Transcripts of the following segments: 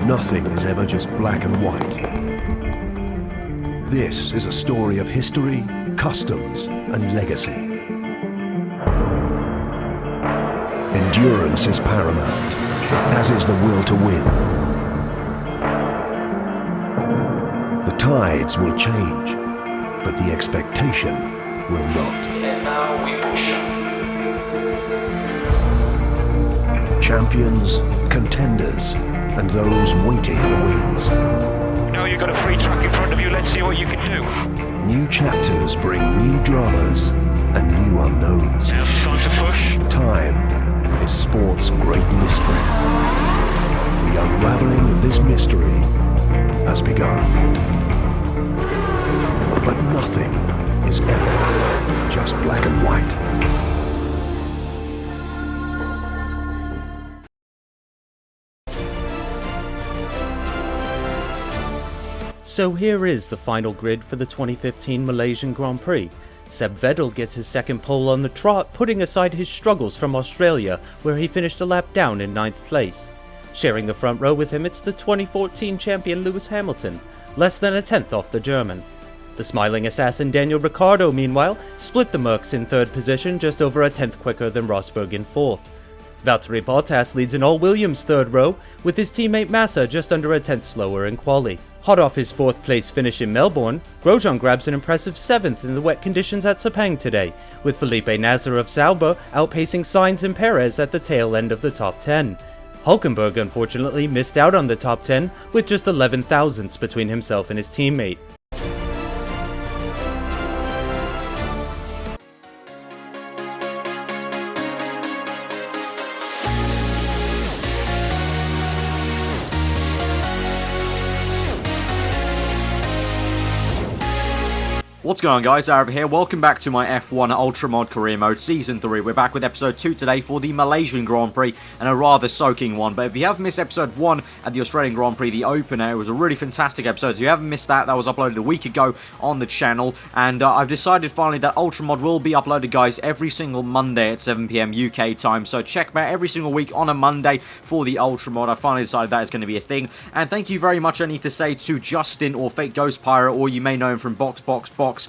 Nothing is ever just black and white. This is a story of history, customs, and legacy. Endurance is paramount, as is the will to win. The tides will change, but the expectation will not. And now we push. Champions, contenders, and those waiting in the wings. Now you've got a free track in front of you, let's see what you can do. New chapters bring new dramas and new unknowns. Now's the time to push. Time is sport's great mystery. The unraveling of this mystery has begun. But nothing is ever just black and white. So here is the final grid for the 2015 Malaysian Grand Prix. Seb Vettel gets his second pole on the trot, putting aside his struggles from Australia, where he finished a lap down in 9th place. Sharing the front row with him, it's the 2014 champion Lewis Hamilton, less than a tenth off the German. The smiling assassin Daniel Ricciardo, meanwhile, split the Mercs in 3rd position, just over a tenth quicker than Rosberg in 4th. Valtteri Bottas leads in all Williams' 3rd row, with his teammate Massa just under a tenth slower in quali. Hot off his 4th place finish in Melbourne, Grosjean grabs an impressive 7th in the wet conditions at Sepang today, with Felipe Nasr of Sauber outpacing Sainz and Perez at the tail end of the top 10. Hulkenberg unfortunately missed out on the top 10 with just 11 thousandths between himself and his teammate. What's going on, guys? Aarava here. Welcome back to my F1 Ultra Mod Career Mode Season 3. We're back with Episode 2 today for the Malaysian Grand Prix, and a rather soaking one. But if you have missed Episode 1 at the Australian Grand Prix, the opener, it was a really fantastic episode. So if you haven't missed that, that was uploaded a week ago on the channel. And I've decided finally that Ultra Mod will be uploaded, guys, every single Monday at 7 PM UK time. So check back every single week on a Monday for the Ultra Mod. I finally decided that is going to be a thing. And thank you very much, I need to say, to Justin, or Fake Ghost Pirate, or you may know him from Box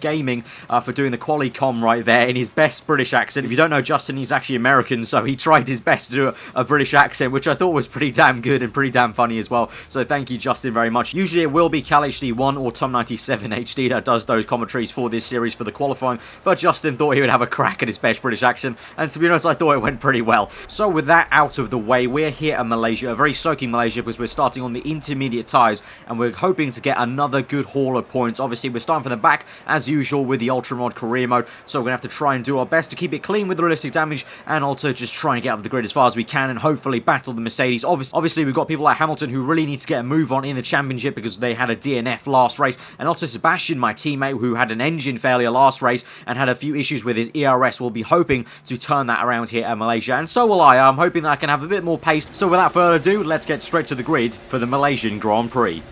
Gaming, for doing the quali com right there in his best British accent. If you don't know Justin, he's actually American, so he tried his best to do a British accent, which I thought was pretty damn good and pretty damn funny as well. So thank you, Justin, very much. Usually it will be CalHD1 or Tom97 HD that does those commentaries for this series for the qualifying, but Justin thought he would have a crack at his best British accent, and to be honest, I thought it went pretty well. So with that out of the way, we're here at Malaysia, a very soaking Malaysia, because we're starting on the intermediate tyres, and we're hoping to get another good haul of points. Obviously, we're starting from the back, as usual, with the Ultra Mod Career Mode, so we're going to have to try and do our best to keep it clean with the realistic damage, and also just try and get up the grid as far as we can, and hopefully battle the Mercedes. Obviously, we've got people like Hamilton who really need to get a move on in the championship because they had a DNF last race, and also Sebastian, my teammate, who had an engine failure last race and had a few issues with his ERS, will be hoping to turn that around here at Malaysia, and so will I. I'm hoping that I can have a bit more pace. So without further ado, let's get straight to the grid for the Malaysian Grand Prix.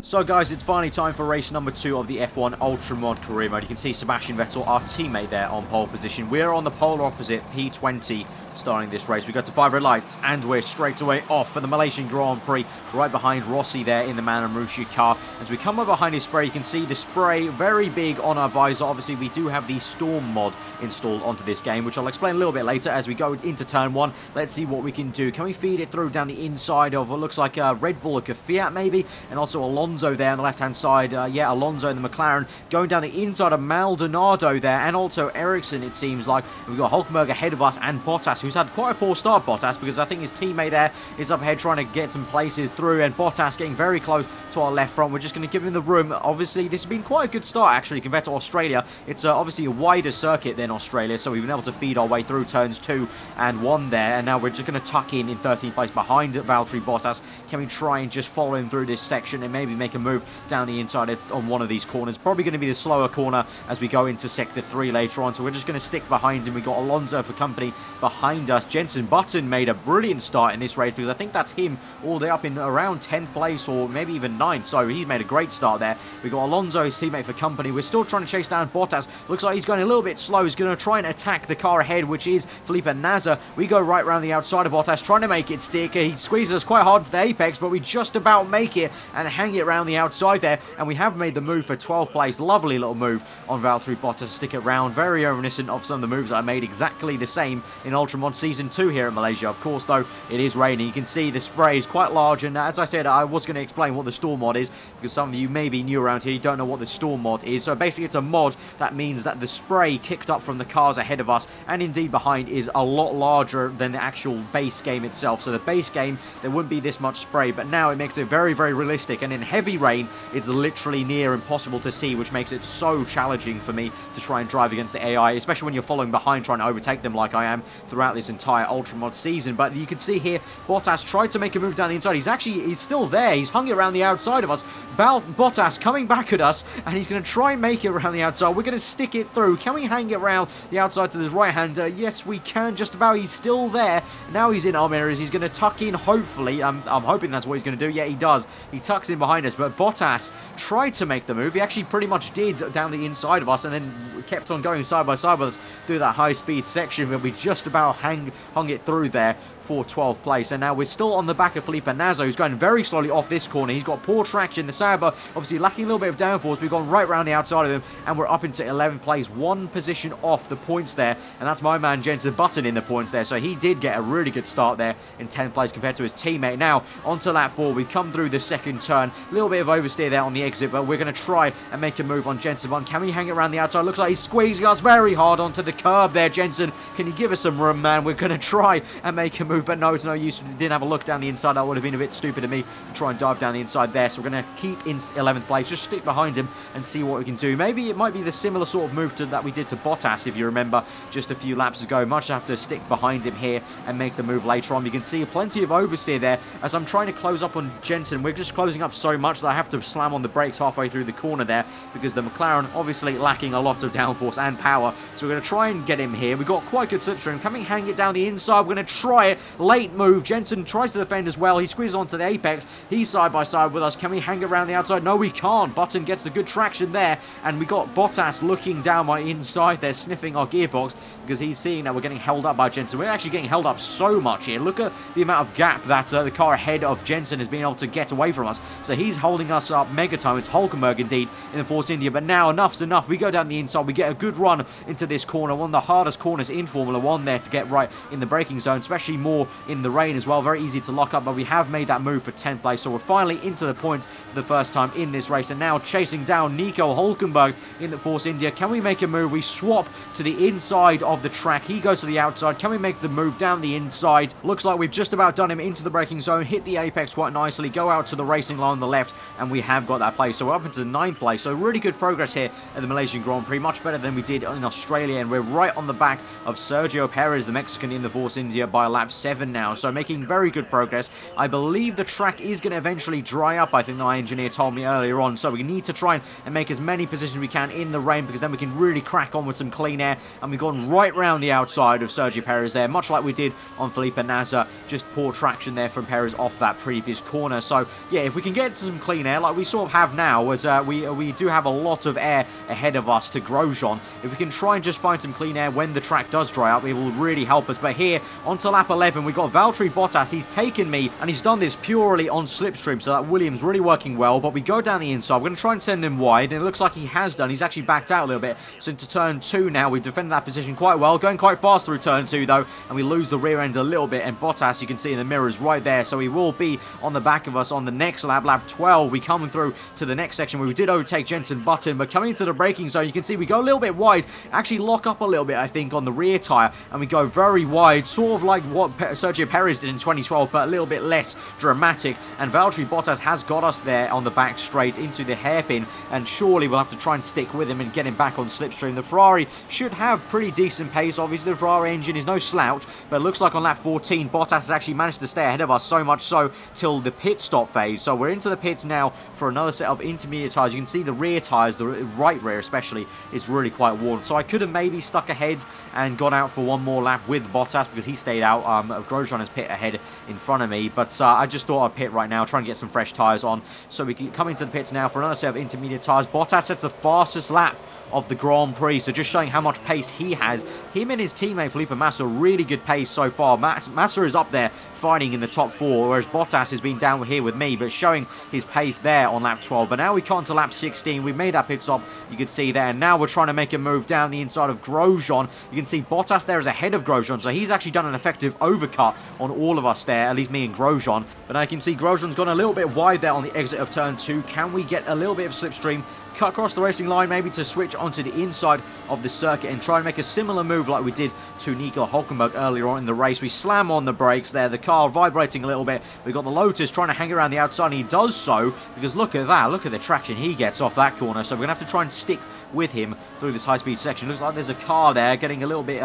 So guys, it's finally time for race number 2 of the F1 Ultra Mod Career Mode. You can see Sebastian Vettel, our teammate, there on pole position. We're on the polar opposite, P20, starting this race. We got to 5 red lights, and we're straight away off for the Malaysian Grand Prix, right behind Rossi there in the Man and Marussia car. As we come up behind his spray, you can see the spray very big on our visor. Obviously, we do have the Storm mod installed onto this game, which I'll explain a little bit later as we go into turn 1. Let's see what we can do. Can we feed it through down the inside of what looks like a Red Bull, like a Fiat maybe, and also Alonso there on the left-hand side. Yeah, Alonso in the McLaren going down the inside of Maldonado there, and also Ericsson, it seems like. We've got Hulkenberg ahead of us, and Bottas who's had quite a poor start, Bottas, because I think his teammate there is up ahead trying to get some places through, and Bottas getting very close to our left front. We're just going to give him the room. Obviously, this has been quite a good start, actually, compared to Australia. It's obviously a wider circuit than Australia, so we've been able to feed our way through turns 2 and 1 there, and now we're just going to tuck in 13th place behind Valtteri Bottas. Can we try and just follow him through this section and maybe make a move down the inside on one of these corners? Probably going to be the slower corner as we go into sector 3 later on, so we're just going to stick behind him. We got Alonso for company behind us. Jenson Button made a brilliant start in this race, because I think that's him all the way up in around 10th place or maybe even 9th, so he's made a great start there. We got Alonso, his teammate, for company. We're still trying to chase down Bottas. Looks like he's going a little bit slow. He's going to try and attack the car ahead, which is Felipe Nasr. We go right around the outside of Bottas, trying to make it stick. He squeezes us quite hard to the apex, but we just about make it and hang it around the outside there, and we have made the move for 12th place. Lovely little move on Valtteri Bottas to stick it around. Very reminiscent of some of the moves that I made exactly the same in Ultramod Season 2 here at Malaysia. Of course, though, it is raining. You can see the spray is quite large, and as I said, I was going to explain what the storm mod is, because some of you may be new around here, you don't know what the storm mod is. So basically, it's a mod that means that the spray kicked up from the cars ahead of us, and indeed behind, is a lot larger than the actual base game itself. So the base game, there wouldn't be this much spray, but now it makes it very realistic, and in heavy rain, it's literally near impossible to see, which makes it so challenging for me to try and drive against the AI, especially when you're following behind trying to overtake them like I am throughout this entire Ultramod season. But you can see here, Bottas tried to make a move down the inside. He's still there. He's hung it around the outside of us. Bottas coming back at us, and he's going to try and make it around the outside. We're going to stick it through. Can we hang it around the outside to his right hand? Yes, we can, just about. He's still there. Now he's in our mirrors. He's going to tuck in, hopefully. I'm hoping that's what he's going to do. Yeah, he does. He tucks in behind us, but Bottas tried to make the move. He actually pretty much did down the inside of us, and then kept on going side by side with us through that high-speed section, but we just about hung it through there for 12th place. And now we're still on the back of Felipe Nasr, who's going very slowly off this corner. He's got poor traction. The Sauber obviously lacking a little bit of downforce. We've gone right around the outside of him, and we're up into 11th place, one position off the points there, and that's my man Jenson Button in the points there. So he did get a really good start there in 10th place compared to his teammate. Now onto lap 4, we come through the second turn, a little bit of oversteer there on the exit, but we're going to try and make a move on Jenson Button. Can we hang it around the outside? Looks like he's squeezing us very hard onto the curb there. Jenson, can you give us some room, man? We're going to try and make a move, but no, it's no use. We didn't have a look down the inside. That would have been a bit stupid of me to try and dive down the inside there. So we're going to keep in 11th place, just stick behind him and see what we can do. Maybe it might be the similar sort of move that we did to Bottas, if you remember, just a few laps ago. Much have to stick behind him here and make the move later on. You can see plenty of oversteer there as I'm trying to close up on Jenson. We're just closing up so much that I have to slam on the brakes halfway through the corner there, because the McLaren obviously lacking a lot of downforce and power. So we're going to try and get him here. We've got quite good slipstream. Can we hang it down the inside? We're going to try it. Late move. Jenson tries to defend as well. He squeezes onto the apex. He's side by side with us. Can we hang it around the outside? No, we can't. Button gets the good traction there, and we got Bottas looking down my inside there, sniffing our gearbox, because he's seeing that we're getting held up by Jenson. We're actually getting held up so much here. Look at the amount of gap that the car ahead of Jenson has been able to get away from us. So he's holding us up mega time. It's Hulkenberg indeed in the Force India, but now enough's enough. We go down the inside. We get a good run into this corner, one of the hardest corners in Formula 1 there to get right in the braking zone, especially more in the rain as well. Very easy to lock up, but we have made that move for 10th place. So we're finally into the points for the first time in this race, and now chasing down Nico Hulkenberg in the Force India. Can we make a move? We swap to the inside of the track. He goes to the outside. Can we make the move down the inside? Looks like we've just about done him into the braking zone, hit the apex quite nicely, go out to the racing line on the left, and we have got that place. So we're up into 9th place. So really good progress here at the Malaysian Grand Prix, much better than we did in Australia, and we're right on the back of Sergio Perez, the Mexican, in the Force India by lap 7 now. So making very good progress. I believe the track is going to eventually dry up, I think my engineer told me earlier on, so we need to try and make as many positions we can in the rain, because then we can really crack on with some clean air. And we've gone right round the outside of Sergio Perez there, much like we did on Felipe Nasr. Just poor traction there from Perez off that previous corner. So yeah, if we can get to some clean air like we sort of have now, as we do have a lot of air ahead of us to Grosjean, if we can try and just find some clean air when the track does dry up, it will really help us. But here onto lap 11, we've got Valtteri Bottas. He's taken me, and he's done this purely on slipstream, so that Williams really working well. But we go down the inside. We're going to try and send him wide, and it looks like he has done. He's actually backed out a little bit. So into turn 2 now, we've defended that position quite well, going quite fast through turn 2 though, and we lose the rear end a little bit, and Bottas, you can see in the mirrors right there, so he will be on the back of us on the next lap, lap 12. We coming through to the next section where we did overtake Jenson Button, but coming into the braking zone, you can see we go a little bit wide, actually lock up a little bit, I think, on the rear tyre, and we go very wide, sort of like what Sergio Perez did in 2012, but a little bit less dramatic. And Valtteri Bottas has got us there on the back straight into the hairpin, and surely we'll have to try and stick with him and get him back on slipstream. The Ferrari should have pretty decent pace. Obviously, the Ferrari engine is no slouch, but it looks like on lap 14, Bottas has actually managed to stay ahead of us, so much so till the pit stop phase. So we're into the pits now for another set of intermediate tyres. You can see the rear tyres, the right rear especially, is really quite worn. So I could have maybe stuck ahead and gone out for one more lap with Bottas because he stayed out. Grosjean has pit ahead in front of me, but I just thought I'd pit right now, try and get some fresh tyres on, so we can come into the pits now for another set of intermediate tyres. Bottas sets the fastest lap of the Grand Prix, so just showing how much pace he has. Him and his teammate Felipe Massa, really good pace so far. Massa is up there fighting in the top 4, whereas Bottas has been down here with me, but showing his pace there on lap 12. But now we come to lap 16, we made that pit stop, you can see there, and now we're trying to make a move down the inside of Grosjean. You can see Bottas there is ahead of Grosjean, so he's actually done an effective overcut on all of us there, at least me and Grosjean. But now you can see Grosjean's gone a little bit wide there on the exit of turn 2. Can we get a little bit of slipstream, cut across the racing line, maybe to switch onto the inside of the circuit and try and make a similar move like we did to Nico Hülkenberg earlier on in the race? We slam on the brakes there, the car vibrating a little bit. We've got the Lotus trying to hang around the outside, and he does so because look at that, look at the traction he gets off that corner. So we're going to have to try and stick with him through this high-speed section. Looks like there's a car there getting a little bit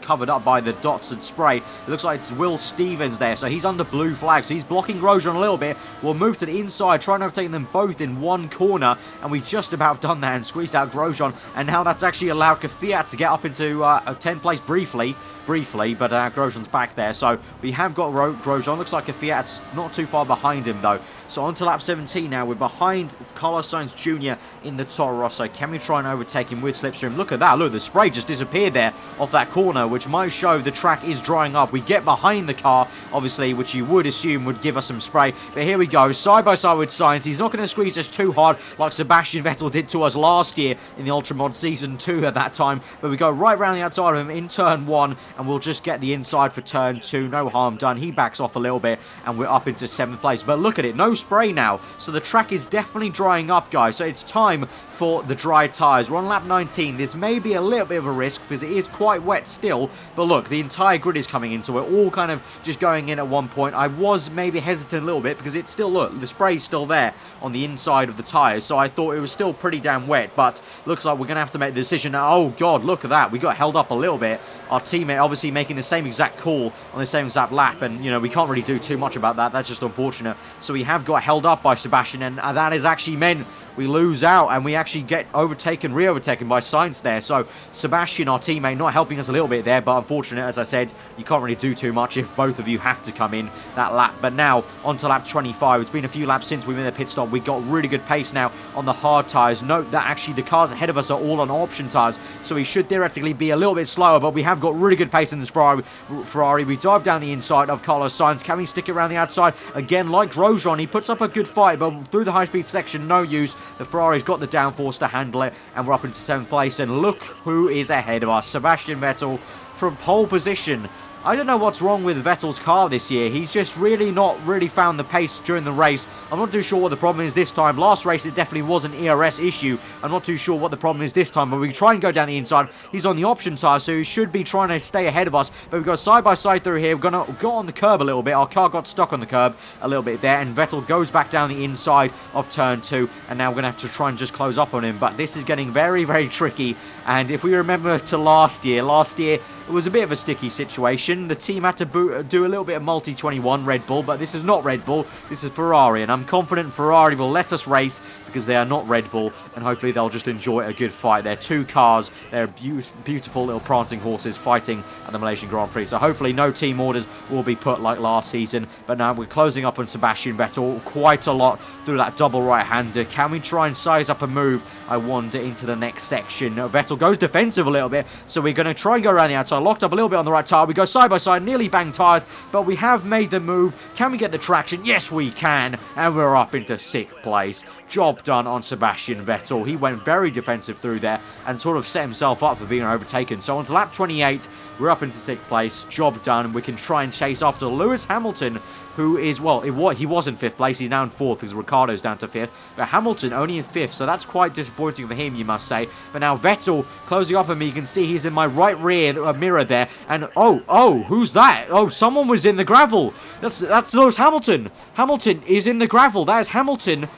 covered up by the dots and spray. It looks like it's Will Stevens there, so he's under blue flag, so he's blocking Grosjean a little bit. We'll move to the inside, trying to overtake them both in one corner, and we just about done that and squeezed out Grosjean, and now that's actually allowed Kvyat to get up into a 10th place briefly, but Grosjean's back there. So we have got Grosjean. Looks like Kvyat's not too far behind him though. So on to lap 17 now. We're behind Carlos Sainz Jr. in the Toro Rosso. Can we try and overtake him with slipstream? Look at that. Look, the spray just disappeared there off that corner, which might show the track is drying up. We get behind the car, obviously, which you would assume would give us some spray. But here we go, side by side with Sainz. He's not going to squeeze us too hard like Sebastian Vettel did to us last year in the Ultra Mod Season 2 at that time. But we go right around the outside of him in turn 1, and we'll just get the inside for turn 2. No harm done. He backs off a little bit, and we're up into 7th place. But look at it, no spray now. So the track is definitely drying up, guys. So it's time for the dry tyres. We're on lap 19. This may be a little bit of a risk because it is quite wet still. But look, the entire grid is coming in, so we're all kind of just going in at one point. I was maybe hesitant a little bit because it's still, look, the spray's still there on the inside of the tyres. So I thought it was still pretty damn wet. But looks like we're going to have to make the decision now. Oh, God, look at that. We got held up a little bit. Our teammate obviously making the same exact call on the same exact lap. And, you know, we can't really do too much about that. That's just unfortunate. So we have got held up by Sebastian, and that has actually meant we lose out and we actually get overtaken, re-overtaken by Sainz there. So Sebastian, our teammate, not helping us a little bit there, but unfortunate, as I said, you can't really do too much if both of you have to come in that lap. But now, on to lap 25. It's been a few laps since we made the pit stop. We got really good pace now on the hard tyres. Note that actually the cars ahead of us are all on option tyres, so we should theoretically be a little bit slower, but we have got really good pace in this Ferrari. We dive down the inside of Carlos Sainz. Can we stick it around the outside? Again, like Grosjean, he puts up a good fight, but through the high-speed section, no use. The Ferrari's got the downforce to handle it, and we're up into 7th place. And look who is ahead of us. Sebastian Vettel from pole position. I don't know what's wrong with Vettel's car this year. He's just not really found the pace during the race. I'm not too sure what the problem is this time. Last race, it definitely was an ERS issue. I'm not too sure what the problem is this time, but we try and go down the inside. He's on the option tyre, so he should be trying to stay ahead of us. But we've got side by side through here. We're going to go on the curb a little bit. Our car got stuck on the curb a little bit there, and Vettel goes back down the inside of turn 2, and now we're going to have to try and just close up on him. But this is getting very, very tricky. And if we remember to last year, it was a bit of a sticky situation. The team had to do a little bit of multi-21 Red Bull, but this is not Red Bull, this is Ferrari, and I'm confident Ferrari will let us race because they are not Red Bull, and hopefully they'll just enjoy a good fight. They're two cars, they're beautiful little prancing horses fighting at the Malaysian Grand Prix, so hopefully no team orders will be put like last season. But now we're closing up on Sebastian Vettel quite a lot through that double right-hander. Can we try and size up a move, I wonder, into the next section? Vettel goes defensive a little bit, so we're going to try and go around the outside. Locked up a little bit on the right tyre. We go side by side, nearly bang tyres, but we have made the move. Can we get the traction? Yes, we can, and we're up into 6th place. Job done on Sebastian Vettel. He went very defensive through there and sort of set himself up for being overtaken. So on to lap 28, we're up into 6th place. Job done. We can try and chase after Lewis Hamilton, who is, well, he was in 5th place. He's now in 4th because Ricciardo's down to 5th. But Hamilton only in 5th, so that's quite disappointing for him, you must say. But now Vettel closing up on me. You can see he's in my right rear mirror there. And, oh, who's that? Oh, someone was in the gravel. That's Lewis Hamilton. Hamilton is in the gravel. That is Hamilton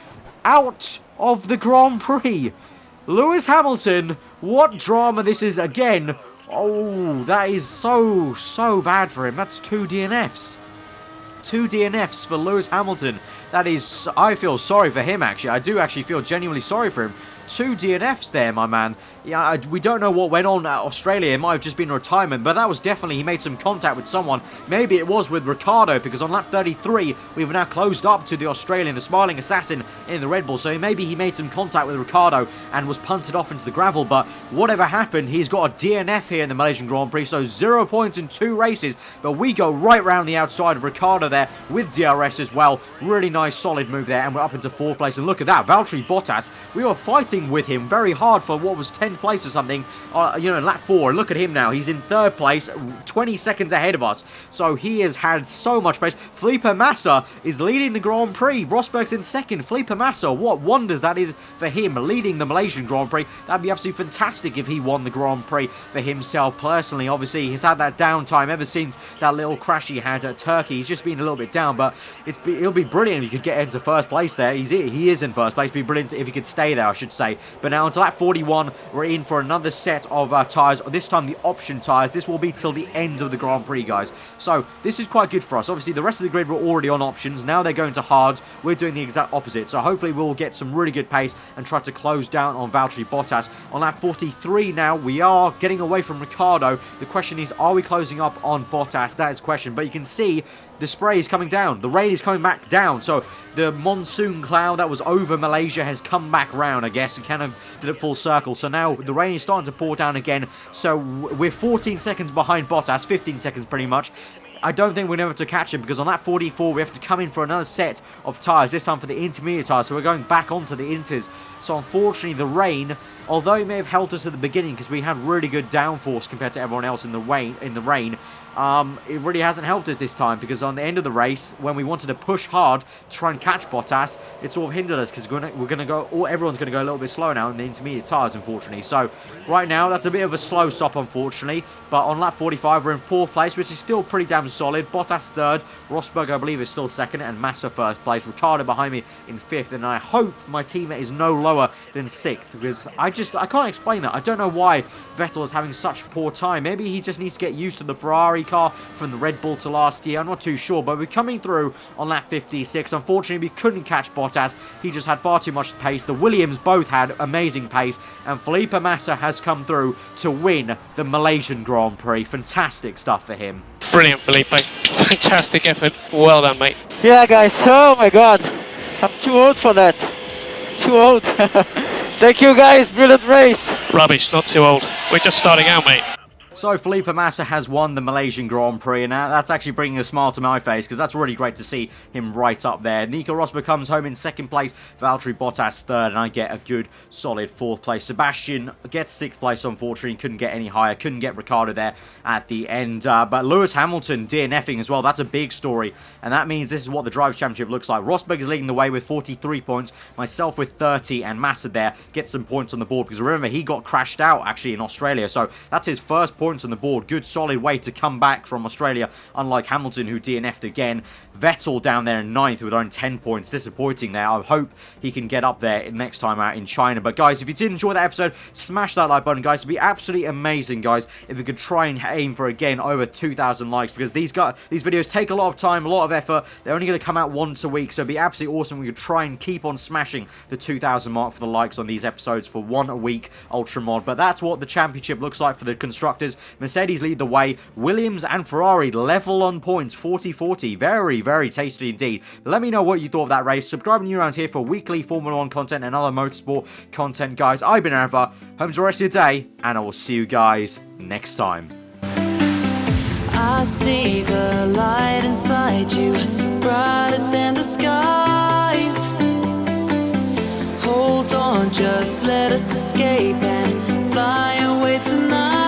out of the Grand Prix. Lewis Hamilton, what drama this is again. Oh, that is so bad for him. That's 2 DNFs. 2 DNFs for Lewis Hamilton. That is, I feel sorry for him, actually. I do actually feel genuinely sorry for him. 2 DNFs there, my man. Yeah, we don't know what went on at Australia. It might have just been retirement, but that was definitely, he made some contact with someone. Maybe it was with Ricciardo, because on lap 33, we've now closed up to the Australian, the smiling assassin in the Red Bull. So maybe he made some contact with Ricciardo and was punted off into the gravel. But whatever happened, he's got a DNF here in the Malaysian Grand Prix. So 0 points in 2 races. But we go right round the outside of Ricciardo there with DRS as well. Really nice, solid move there. And we're up into 4th place. And look at that, Valtteri Bottas. We were fighting with him very hard for what was 10th place or something, lap 4. Look at him now. He's in 3rd place, 20 seconds ahead of us. So he has had so much pace. Felipe Massa is leading the Grand Prix. Rosberg's in 2nd. Felipe Massa, what wonders that is for him, leading the Malaysian Grand Prix. That'd be absolutely fantastic if he won the Grand Prix for himself personally. Obviously, he's had that downtime ever since that little crash he had at Turkey. He's just been a little bit down, but it'll be brilliant if he could get into 1st place there. He is in 1st place. It'd be brilliant if he could stay there, I should say. But now onto lap 41, we're in for another set of tyres. This time the option tyres. This will be till the end of the Grand Prix, guys. So this is quite good for us. Obviously, the rest of the grid were already on options. Now they're going to hards. We're doing the exact opposite. So hopefully we'll get some really good pace and try to close down on Valtteri Bottas. On lap 43 now, we are getting away from Ricciardo. The question is, are we closing up on Bottas? That is the question. But you can see the spray is coming down. The rain is coming back down. So the monsoon cloud that was over Malaysia has come back round, I guess, and kind of did a full circle. So now the rain is starting to pour down again. So we're 14 seconds behind Bottas, 15 seconds pretty much. I don't think we're going to be able to catch him because on lap 44 we have to come in for another set of tyres, this time for the intermediate tyres, so we're going back onto the inters. So unfortunately the rain, although it may have helped us at the beginning because we had really good downforce compared to everyone else in the rain, it really hasn't helped us this time because on the end of the race, when we wanted to push hard to try and catch Bottas, it sort of hindered us because we're going to go, or everyone's going to go a little bit slower now in the intermediate tyres, unfortunately. So right now that's a bit of a slow stop, unfortunately. But on lap 45 we're in 4th place, which is still pretty damn solid. Bottas 3rd, Rosberg I believe is still 2nd, and Massa 1st place. Ricciardo behind me in 5th, and I hope my teammate is no lower than 6th because I can't explain that. I don't know why Vettel is having such poor time. Maybe he just needs to get used to the Ferrari car from the Red Bull to last year. I'm not too sure, but we're coming through on lap 56. Unfortunately, we couldn't catch Bottas. He just had far too much pace. The Williams both had amazing pace, and Felipe Massa has come through to win the Malaysian Grand Prix. Fantastic stuff for him. Brilliant, Felipe. Fantastic effort. Well done, mate. Yeah, guys. Oh my God, I'm too old for that. Too old. Thank you, guys. Brilliant race. Rubbish, not too old. We're just starting out, mate. So Felipe Massa has won the Malaysian Grand Prix, and that's actually bringing a smile to my face because that's really great to see him right up there. Nico Rosberg comes home in 2nd place, Valtteri Bottas 3rd, and I get a good solid 4th place. Sebastian gets 6th place, unfortunately, couldn't get any higher, couldn't get Ricciardo there at the end. But Lewis Hamilton DNFing as well, that's a big story, and that means this is what the Drivers' Championship looks like. Rosberg is leading the way with 43 points, myself with 30, and Massa there gets some points on the board because remember, he got crashed out actually in Australia, so that's his first points on the board. Good solid way to come back from Australia, unlike Hamilton who DNF'd again. Vettel down there in 9th with only 10 points. Disappointing there. I hope he can get up there next time out in China. But guys, if you did enjoy that episode, smash that like button, guys. It'd be absolutely amazing, guys, if we could try and aim for, again, over 2,000 likes, because these videos take a lot of time, a lot of effort. They're only going to come out once a week, so it'd be absolutely awesome if we could try and keep on smashing the 2,000 mark for the likes on these episodes for 1 a week Ultra Mod. But that's what the championship looks like for the constructors. Mercedes lead the way. Williams and Ferrari level on points, 40-40. Very, very tasty indeed. Let me know what you thought of that race. Subscribe new around here for weekly Formula 1 content and other motorsport content, guys. I've been aarava. Home to the rest of your day, and I will see you guys next time. I see the light inside you, brighter than the skies. Hold on, just let us escape and fly away tonight.